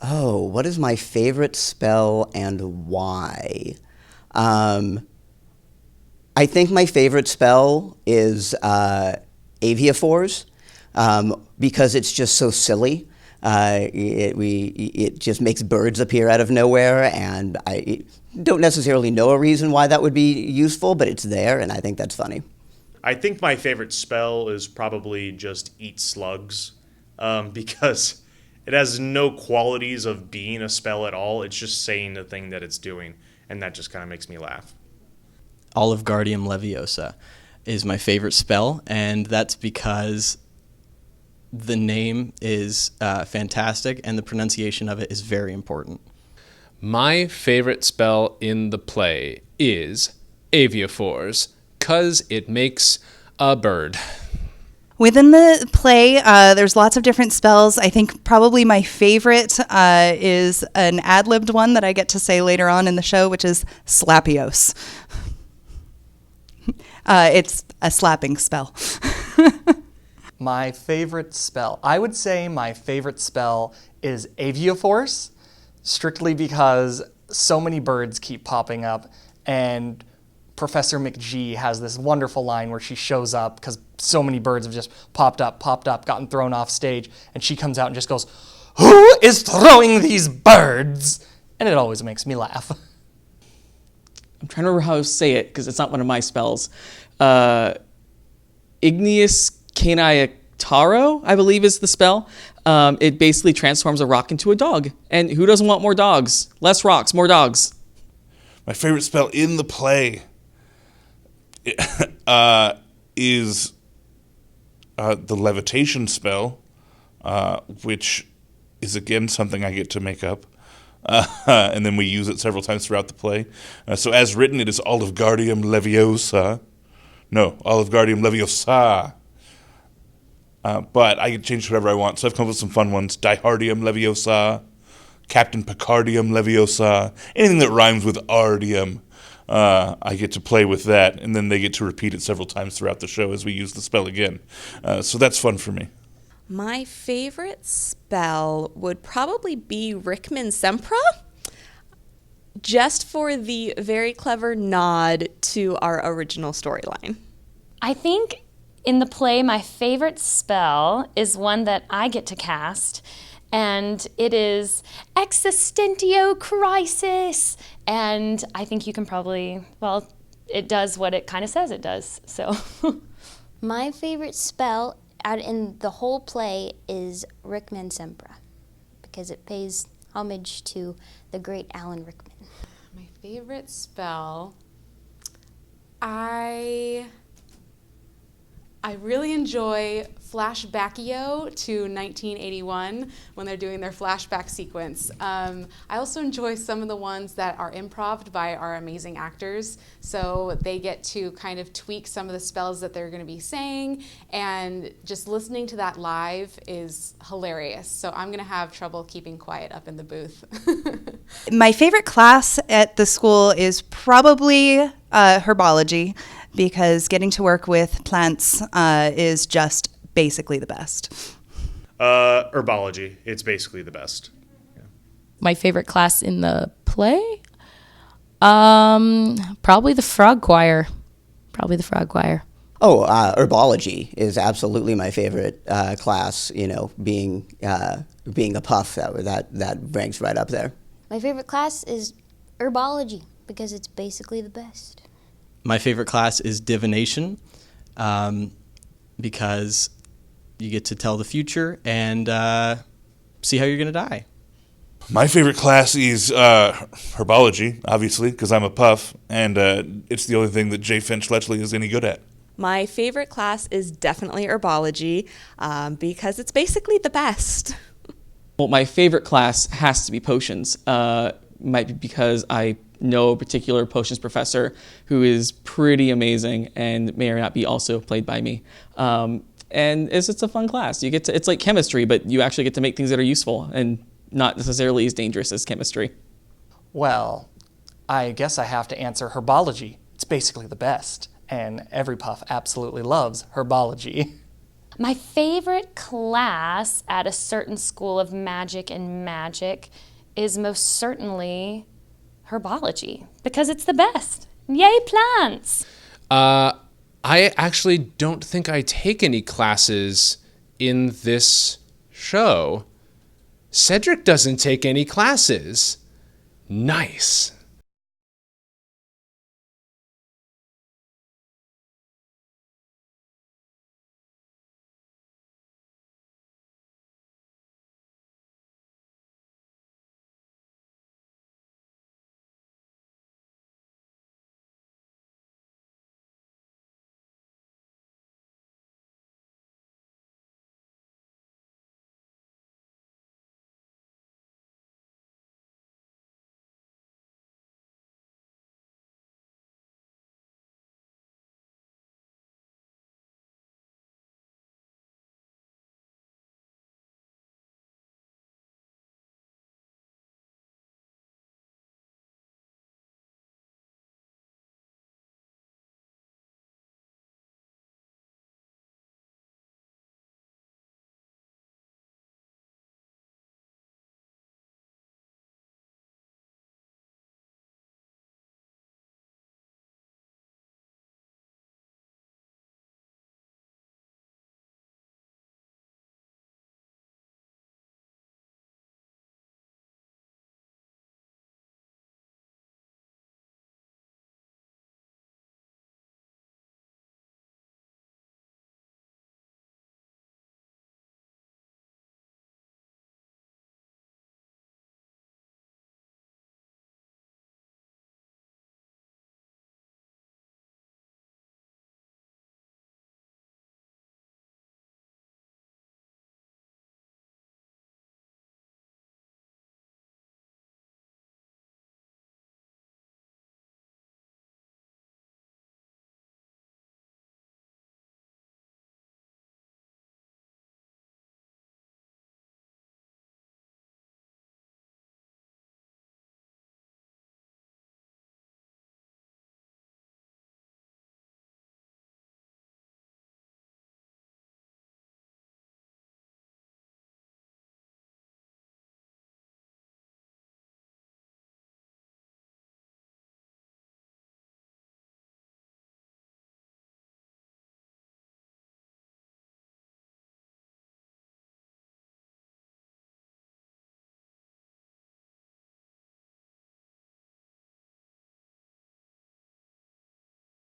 Oh, what is my favorite spell and why? Um, I think my favorite spell is Aviaphores, because it's just so silly. It just makes birds appear out of nowhere, and I don't necessarily know a reason why that would be useful, but it's there, and I think that's funny. I think my favorite spell is probably just eat slugs, because it has no qualities of being a spell at all. It's just saying the thing that it's doing, and that just kind of makes me laugh. Olive Guardium Leviosa is my favorite spell, and that's because the name is fantastic and the pronunciation of it is very important. My favorite spell in the play is Aviaphores, because it makes a bird. Within the play, there's lots of different spells. I think probably my favorite is an ad-libbed one that I get to say later on in the show, which is Slapios. It's a slapping spell. My favorite spell. I would say my favorite spell is Aviaforce, strictly because so many birds keep popping up, and Professor McGee has this wonderful line where she shows up because so many birds have just popped up, gotten thrown off stage, and she comes out and just goes, "Who is throwing these birds?" And it always makes me laugh. I'm trying to remember how to say it because it's not one of my spells. Igneous Caniataro, I believe is the spell. It basically transforms a rock into a dog. And who doesn't want more dogs? Less rocks, more dogs. My favorite spell in the play is the levitation spell, which is again something I get to make up. And then we use it several times throughout the play. So as written, it is Olive Guardium Leviosa. No, Olive Guardium Leviosa. But I can change whatever I want. So I've come up with some fun ones. Dihardium Leviosa, Captain Picardium Leviosa, anything that rhymes with ardium. I get to play with that, and then they get to repeat it several times throughout the show as we use the spell again. So that's fun for me. My favorite spell would probably be Rickman Sempra, just for the very clever nod to our original storyline. I think in the play, my favorite spell is one that I get to cast, and it is Existentio Crisis. And I think you can probably, well, it does what it kind of says it does, so. My favorite spell out in the whole play is Rickman Sempra, because it pays homage to the great Alan Rickman. My favorite spell, I really enjoy Flashbackio to 1981 when they're doing their flashback sequence. I also enjoy some of the ones that are improv'd by our amazing actors, so they get to kind of tweak some of the spells that they're going to be saying, and just listening to that live is hilarious. So I'm going to have trouble keeping quiet up in the booth. My favorite class at the school is probably herbology, because getting to work with plants is just basically the best. Herbology. It's basically the best. Yeah. My favorite class in the play? Probably the frog choir. Oh, herbology is absolutely my favorite class. You know, being a puff, that ranks right up there. My favorite class is herbology, because it's basically the best. My favorite class is divination, because you get to tell the future and see how you're going to die. My favorite class is herbology, obviously, because I'm a puff, and it's the only thing that J. Finch Fletchley is any good at. My favorite class is definitely herbology, because it's basically the best. Well, my favorite class has to be potions. Might be because I know a particular potions professor who is pretty amazing and may or not be also played by me. And it's a fun class. It's like chemistry, but you actually get to make things that are useful and not necessarily as dangerous as chemistry. Well, I guess I have to answer herbology. It's basically the best, and every puff absolutely loves herbology. My favorite class at a certain school of magic and magic is most certainly herbology, because it's the best. Yay, plants! I actually don't think I take any classes in this show. Cedric doesn't take any classes. Nice.